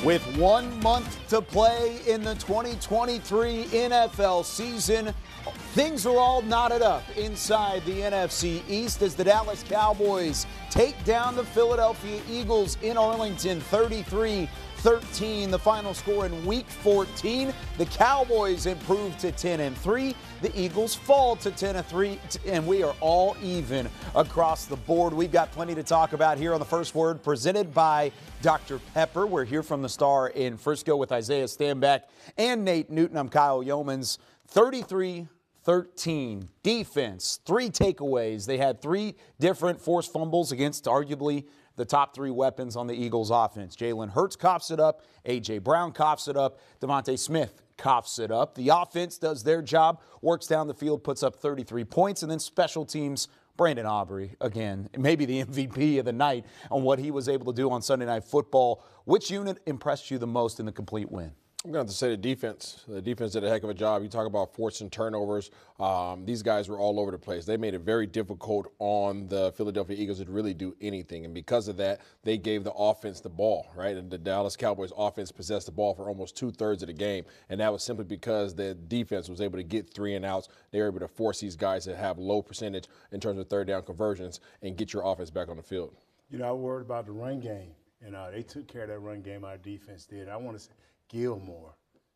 With 1 month to play in the 2023 NFL season, things are all knotted up inside the NFC East as the Dallas Cowboys take down the Philadelphia Eagles in Arlington 33-13, the final score in Week 14. The Cowboys improve to 10-3. The Eagles fall to 10-3, and we are all even across the board. We've got plenty to talk about here on the First Word, presented by Dr. Pepper. We're here from the Star in Frisco with Isaiah Stanback and Nate Newton. I'm Kyle Yeomans. 33-13 defense, 3 takeaways. They had 3 different forced fumbles against arguably the top 3 weapons on the Eagles offense. Jalen Hurts coughs it up. A.J. Brown coughs it up. Devontae Smith coughs it up. The offense does their job, works down the field, puts up 33 points, and then special teams, Brandon Aubrey, again, maybe the MVP of the night on what he was able to do on Sunday Night Football. Which unit impressed you the most in the complete win? I'm going to have to say the defense. The defense did a heck of a job. You talk about forcing turnovers. These guys were all over the place. They made it very difficult on the Philadelphia Eagles to really do anything. And because of that, they gave the offense the ball, right? And the Dallas Cowboys offense possessed the ball for almost 2/3 of the game. And that was simply because the defense was able to get 3 and outs. They were able to force these guys to have low percentage in terms of third down conversions and get your offense back on the field. You know, I worried about the run game. And they took care of that run game, our defense did. I want to say Gilmore,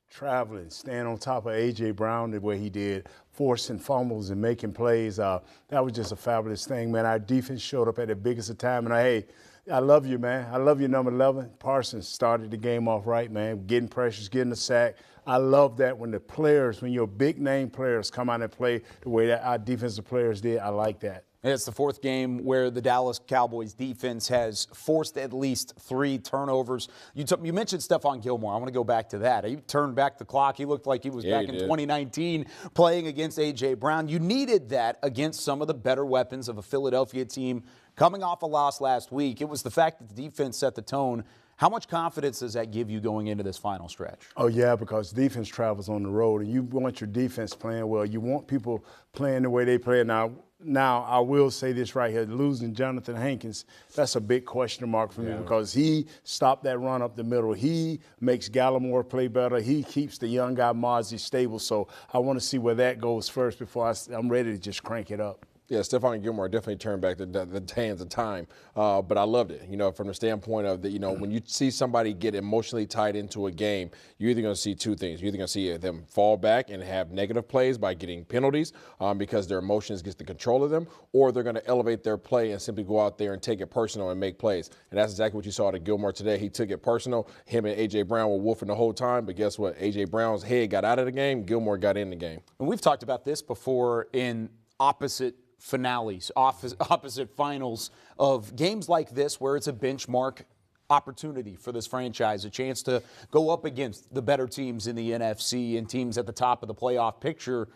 traveling, staying on top of A.J. Brown the way he did, forcing fumbles and making plays. That was just a fabulous thing, man. Our defense showed up at the biggest of time. And, I love you, man. I love you, number 11. Parsons started the game off right, man, getting pressures, getting a sack. I love that when when your big-name players come out and play the way that our defensive players did. I like that. It's the 4th game where the Dallas Cowboys defense has forced at least 3 turnovers. You mentioned Stephon Gilmore. I want to go back to that. He turned back the clock. He looked like he was back in 2019 playing against A.J. Brown. You needed that against some of the better weapons of a Philadelphia team coming off a loss last week. It was the fact that the defense set the tone. How much confidence does that give you going into this final stretch? Oh, yeah, because defense travels on the road, and you want your defense playing well. You want people playing the way they play. Now, I will say this right here. Losing Jonathan Hankins, that's a big question mark for me because he stopped that run up the middle. He makes Gallimore play better. He keeps the young guy Mozzie stable. So I want to see where that goes first before I'm ready to just crank it up. Yeah, Stephon Gilmore definitely turned back the hands of time, but I loved it. From the standpoint of when you see somebody get emotionally tied into a game, you're either going to see 2 things. You're either going to see them fall back and have negative plays by getting penalties because their emotions get the control of them, or they're going to elevate their play and simply go out there and take it personal and make plays. And that's exactly what you saw to Gilmore today. He took it personal. Him and A.J. Brown were wolfing the whole time, but guess what? A.J. Brown's head got out of the game. Gilmore got in the game. And we've talked about this before in opposite finales, opposite finals of games like this where it's a benchmark opportunity for this franchise, a chance to go up against the better teams in the NFC and teams at the top of the playoff picture.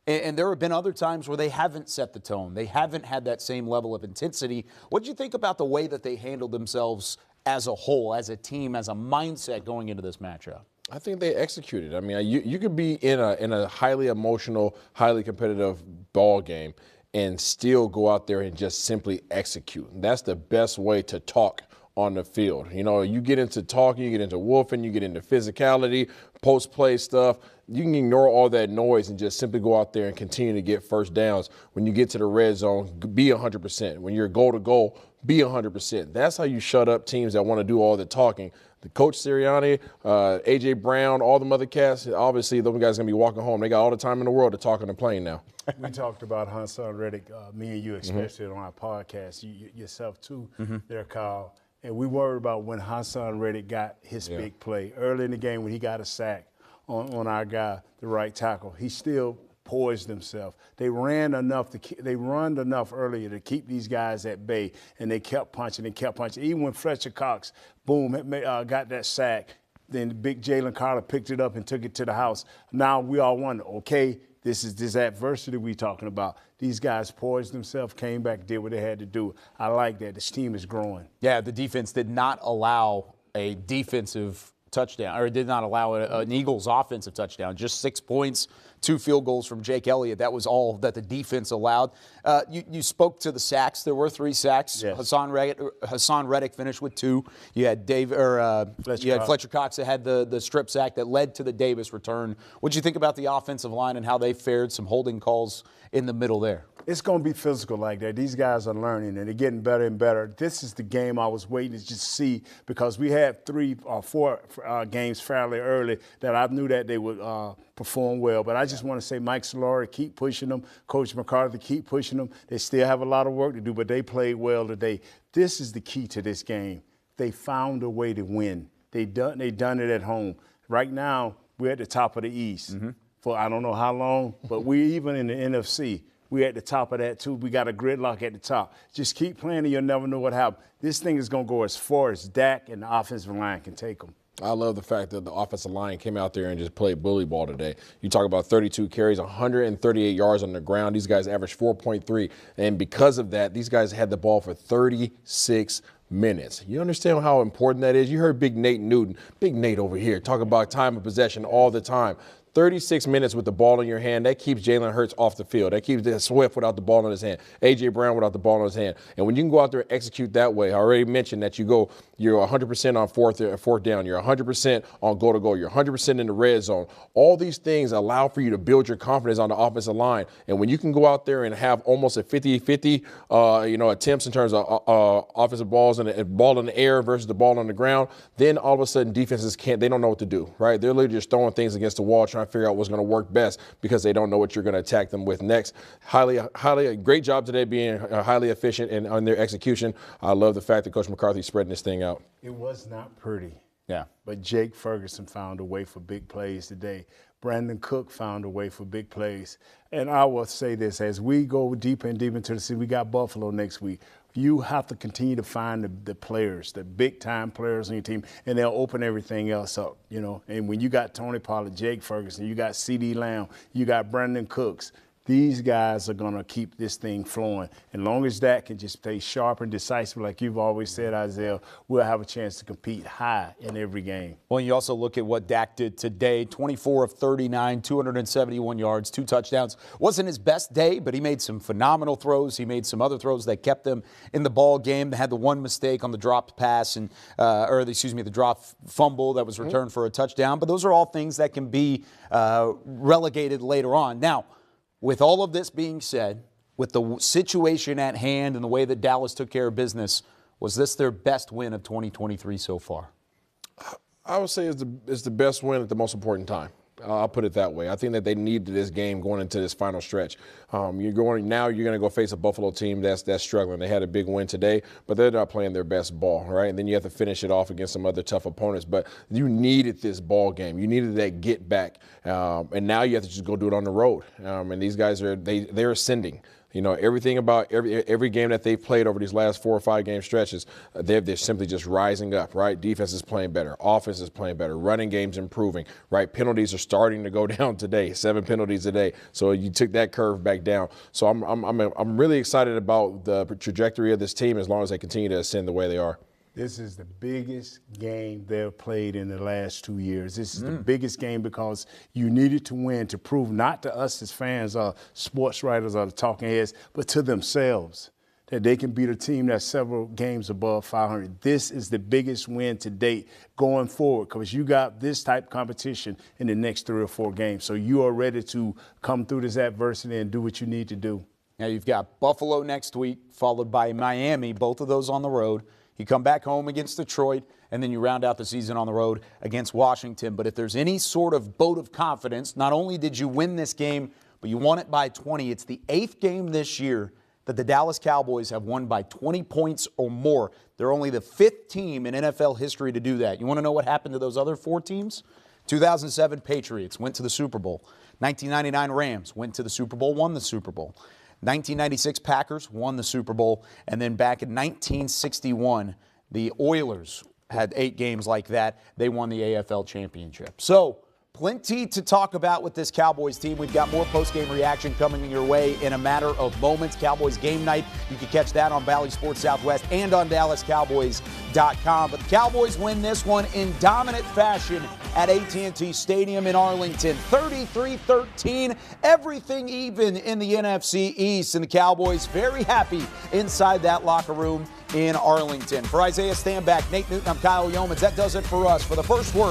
And there have been other times where they haven't set the tone. They haven't had that same level of intensity. What did you think about the way that they handled themselves as a whole, as a team, as a mindset going into this matchup? I think they executed. I mean, you could be in a highly emotional, highly competitive ball game and still go out there and just simply execute. And that's the best way to talk on the field. You get into talking, you get into wolfing, you get into physicality, post-play stuff. You can ignore all that noise and just simply go out there and continue to get first downs. When you get to the red zone, be 100%. When you're goal to goal, be 100%. That's how you shut up teams that want to do all the talking. The coach Sirianni, A.J. Brown, all the other cats, obviously those guys are going to be walking home. They got all the time in the world to talk on the plane now. We talked about Hassan Reddick, me and you especially on our podcast, yourself too, there, Kyle. And we worried about when Hassan Reddick got his big play. Early in the game when he got a sack on our guy, the right tackle, he still poised himself. They ran enough earlier to keep these guys at bay, and they kept punching and kept punching. Even when Fletcher Cox, got that sack, then big Jalen Carter picked it up and took it to the house. Now we all wonder, okay, this is this adversity we're talking about. These guys poised themselves, came back, did what they had to do. I like that. This team is growing. Yeah, the defense did not allow a defensive touchdown, or did not allow an Eagles offensive touchdown. Just 6 points 2 field goals from Jake Elliott. That was all that the defense allowed. You spoke to the sacks. There were 3 sacks. Yes. Hassan Reddick finished with 2. You had Fletcher Cox that had the strip sack that led to the Davis return. What did you think about the offensive line and how they fared? Some holding calls in the middle there. It's going to be physical like that. These guys are learning, and they're getting better and better. This is the game I was waiting to just see, because we had 3 or 4 games fairly early that I knew that they would perform well. But I just want to say, Mike Solari, keep pushing them. Coach McCarthy, keep pushing them. They still have a lot of work to do, but they played well today. This is the key to this game. They found a way to win. They done it at home. Right now, we're at the top of the East for I don't know how long, but we're even in the NFC. We're at the top of that, too. We got a gridlock at the top. Just keep playing and you'll never know what happens. This thing is going to go as far as Dak and the offensive line can take them. I love the fact that the offensive line came out there and just played bully ball today. You talk about 32 carries, 138 yards on the ground. These guys averaged 4.3. And because of that, these guys had the ball for 36 minutes. You understand how important that is? You heard Big Nate Newton, Big Nate over here, talk about time of possession all the time. 36 minutes with the ball in your hand, that keeps Jalen Hurts off the field. That keeps Swift without the ball in his hand. A.J. Brown without the ball in his hand. And when you can go out there and execute that way, I already mentioned that you're 100% on fourth down. You're 100% on goal to goal. You're 100% in the red zone. All these things allow for you to build your confidence on the offensive line. And when you can go out there and have almost a 50-50, attempts in terms of offensive balls and a ball in the air versus the ball on the ground, then all of a sudden defenses they don't know what to do, right? They're literally just throwing things against the wall, trying to figure out what's going to work best because they don't know what you're going to attack them with next. Great job today being highly efficient and on their execution. I love the fact that Coach McCarthy's spreading this thing out. It was not pretty. Yeah. But Jake Ferguson found a way for big plays today. Brandon Cook found a way for big plays. And I will say this, as we go deeper and deeper into the season, we got Buffalo next week. You have to continue to find the players, the big-time players on your team, and they'll open everything else up, And when you got Tony Pollard, Jake Ferguson, you got C.D. Lamb, you got Brandon Cooks, these guys are going to keep this thing flowing. As long as that can just stay sharp and decisive, like you've always said, Isaiah, we'll have a chance to compete high in every game. Well, you also look at what Dak did today, 24 of 39, 271 yards, 2 touchdowns. Wasn't his best day, but he made some phenomenal throws. He made some other throws that kept them in the ball game. They had the one mistake on the dropped pass, the dropped fumble that was returned for a touchdown. But those are all things that can be relegated later on. Now, with all of this being said, with the situation at hand and the way that Dallas took care of business, was this their best win of 2023 so far? I would say it's the best win at the most important time. I'll put it that way. I think that they needed this game going into this final stretch. You're going to go face a Buffalo team that's struggling. They had a big win today, but they're not playing their best ball, right? And then you have to finish it off against some other tough opponents. But you needed this ball game. You needed that get back, and now you have to just go do it on the road. And these guys they're ascending. Everything about every game that they've played over these last 4 or 5 game stretches, they're simply just rising up, right? Defense is playing better. Offense is playing better. Running game's improving, right? Penalties are starting to go down today, 7 penalties a day. So you took that curve back down. So I'm really excited about the trajectory of this team as long as they continue to ascend the way they are. This is the biggest game they've played in the last 2 years. This is the biggest game because you needed to win to prove not to us as fans or sports writers or the talking heads, but to themselves that they can beat a team that's several games above 500. This is the biggest win to date going forward because you got this type of competition in the next 3 or 4 games. So you are ready to come through this adversity and do what you need to do. Now you've got Buffalo next week, followed by Miami, both of those on the road. You come back home against Detroit, and then you round out the season on the road against Washington. But if there's any sort of vote of confidence, not only did you win this game, but you won it by 20. It's the 8th game this year that the Dallas Cowboys have won by 20 points or more. They're only the 5th team in NFL history to do that. You want to know what happened to those other 4 teams? 2007 Patriots went to the Super Bowl. 1999 Rams went to the Super Bowl, won the Super Bowl. 1996 Packers won the Super Bowl, and then back in 1961, the Oilers had 8 games like that. They won the AFL championship. So Plenty to talk about with this Cowboys team. We've got more post-game reaction coming your way in a matter of moments. Cowboys game night. You can catch that on Valley Sports Southwest and on DallasCowboys.com. But the Cowboys win this one in dominant fashion at AT&T Stadium in Arlington. 33-13. Everything even in the NFC East. And the Cowboys very happy inside that locker room in Arlington. For Isaiah Stanback, Nate Newton, I'm Kyle Yeomans. That does it for us. For the first word.